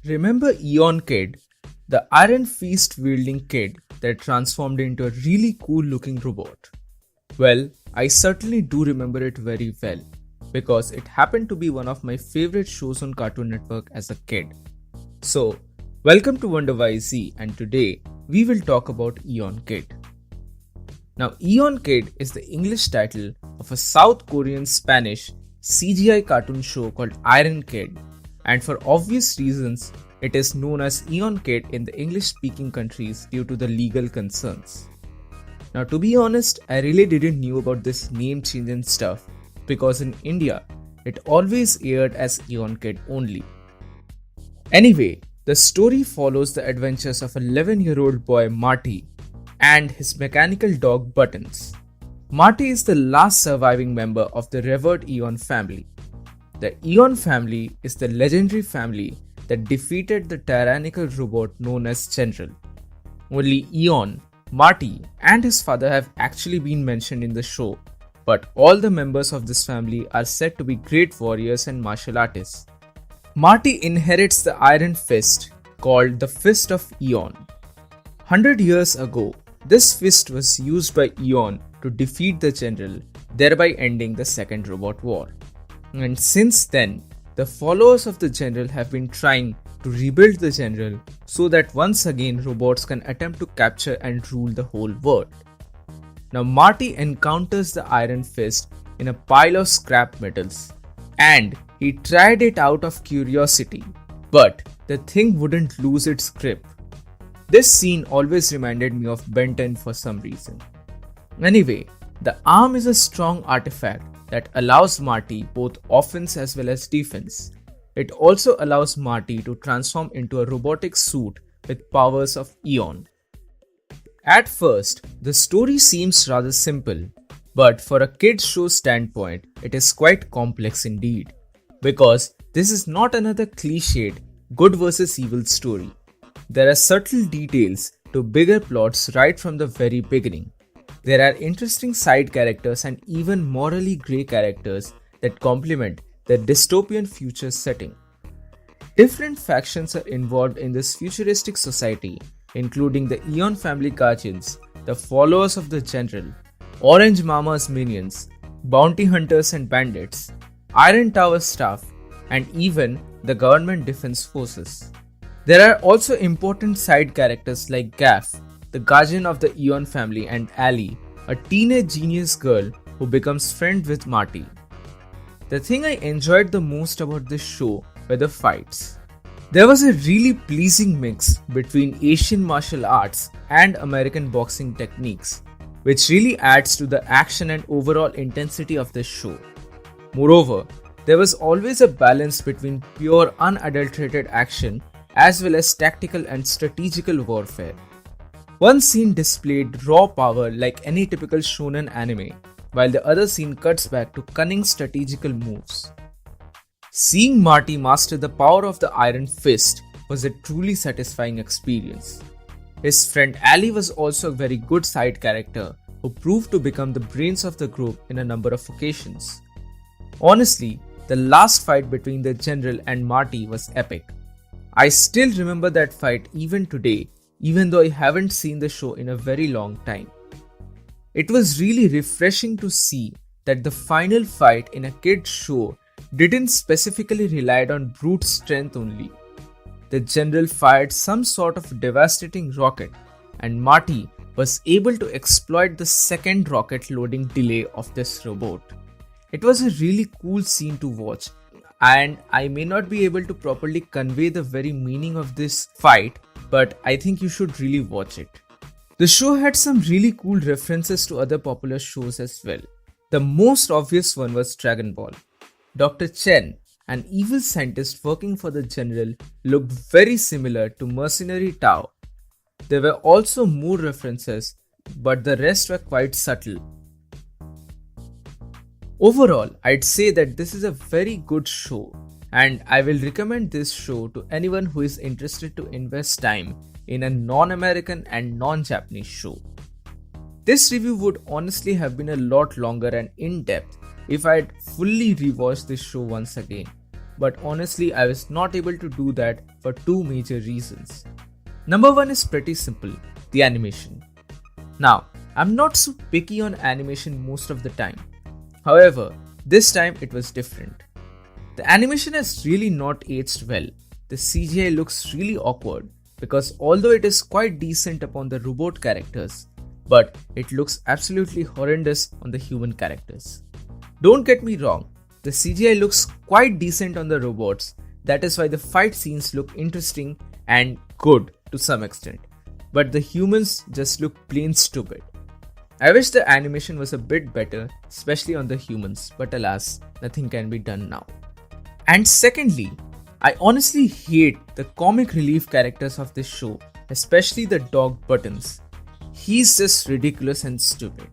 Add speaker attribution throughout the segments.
Speaker 1: Remember Eon Kid, the Iron Fist wielding kid that transformed into a really cool looking robot? Well, I certainly do remember it very well because it happened to be one of my favorite shows on Cartoon Network as a kid. So, welcome to Wonder WhyZ, and today we will talk about Eon Kid. Now, Eon Kid is the English title of a South Korean Spanish CGI cartoon show called Iron Kid, and for obvious reasons, it is known as Eon Kid in the English speaking countries due to the legal concerns. Now, to be honest, I really didn't know about this name change and stuff because in India, it always aired as Eon Kid only. Anyway, the story follows the adventures of an 11-year-old boy Marty and his mechanical dog Buttons. Marty is the last surviving member of the revered Eon family. The Eon family is the legendary family that defeated the tyrannical robot known as General. Only Eon, Marty, and his father have actually been mentioned in the show, but all the members of this family are said to be great warriors and martial artists. Marty inherits the Iron Fist, called the Fist of Eon. 100 years ago, this fist was used by Eon to defeat the General, thereby ending the Second Robot War. And since then, the followers of the General have been trying to rebuild the General so that once again robots can attempt to capture and rule the whole world. Now Marty encounters the Iron Fist in a pile of scrap metals, and he tried it out of curiosity, but the thing wouldn't lose its grip. This scene always reminded me of Ben 10 for some reason. Anyway, the arm is a strong artifact that allows Marty both offense as well as defense. It also allows Marty to transform into a robotic suit with powers of Eon. At first, the story seems rather simple, but for a kids show standpoint, it is quite complex indeed. Because this is not another cliched good versus evil story. There are subtle details to bigger plots right from the very beginning. There are interesting side characters and even morally grey characters that complement the dystopian future setting. Different factions are involved in this futuristic society, including the Eon family guardians, the followers of the General, Orange Mama's minions, bounty hunters and bandits, Iron Tower staff, and even the government defense forces. There are also important side characters like Gaff, the guardian of the Eon family, and Allie, a teenage genius girl who becomes friends with Marty. The thing I enjoyed the most about this show were the fights. There was a really pleasing mix between Asian martial arts and American boxing techniques, which really adds to the action and overall intensity of the show. Moreover, there was always a balance between pure unadulterated action as well as tactical and strategical warfare. One scene displayed raw power like any typical shonen anime, while the other scene cuts back to cunning strategical moves. Seeing Marty master the power of the Iron Fist was a truly satisfying experience. His friend Ali was also a very good side character who proved to become the brains of the group in a number of occasions. Honestly, the last fight between the General and Marty was epic. I still remember that fight even today, even though I haven't seen the show in a very long time. It was really refreshing to see that the final fight in a kid's show didn't specifically rely on brute strength only. The General fired some sort of devastating rocket, and Marty was able to exploit the second rocket loading delay of this robot. It was a really cool scene to watch, and I may not be able to properly convey the very meaning of this fight, but I think you should really watch it. The show had some really cool references to other popular shows as well. The most obvious one was Dragon Ball. Dr. Chen, an evil scientist working for the General, looked very similar to Mercenary Tao. There were also more references, but the rest were quite subtle. Overall, I'd say that this is a very good show, and I will recommend this show to anyone who is interested to invest time in a non-American and non-Japanese show. This review would honestly have been a lot longer and in-depth if I had fully rewatched this show once again, but honestly I was not able to do that for two major reasons. Number one is pretty simple, the animation. Now, I'm not so picky on animation most of the time. However, this time it was different. The animation has really not aged well. The CGI looks really awkward because although it is quite decent upon the robot characters, but it looks absolutely horrendous on the human characters. Don't get me wrong, the CGI looks quite decent on the robots, that is why the fight scenes look interesting and good to some extent, but the humans just look plain stupid. I wish the animation was a bit better, especially on the humans, but alas, nothing can be done now. And secondly, I honestly hate the comic relief characters of this show, especially the dog Buttons. He's just ridiculous and stupid.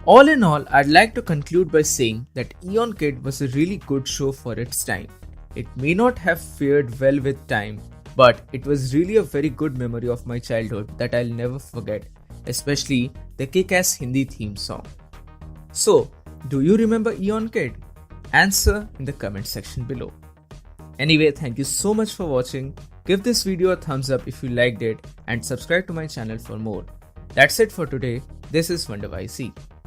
Speaker 1: All in all, I'd like to conclude by saying that Eon Kid was a really good show for its time. It may not have fared well with time, but it was really a very good memory of my childhood that I'll never forget, especially the kick-ass Hindi theme song. So, do you remember Eon Kid? Answer in the comment section below. Anyway, thank you so much for watching. Give this video a thumbs up if you liked it and subscribe to my channel for more. That's it for today. This is Wonder WhyZ.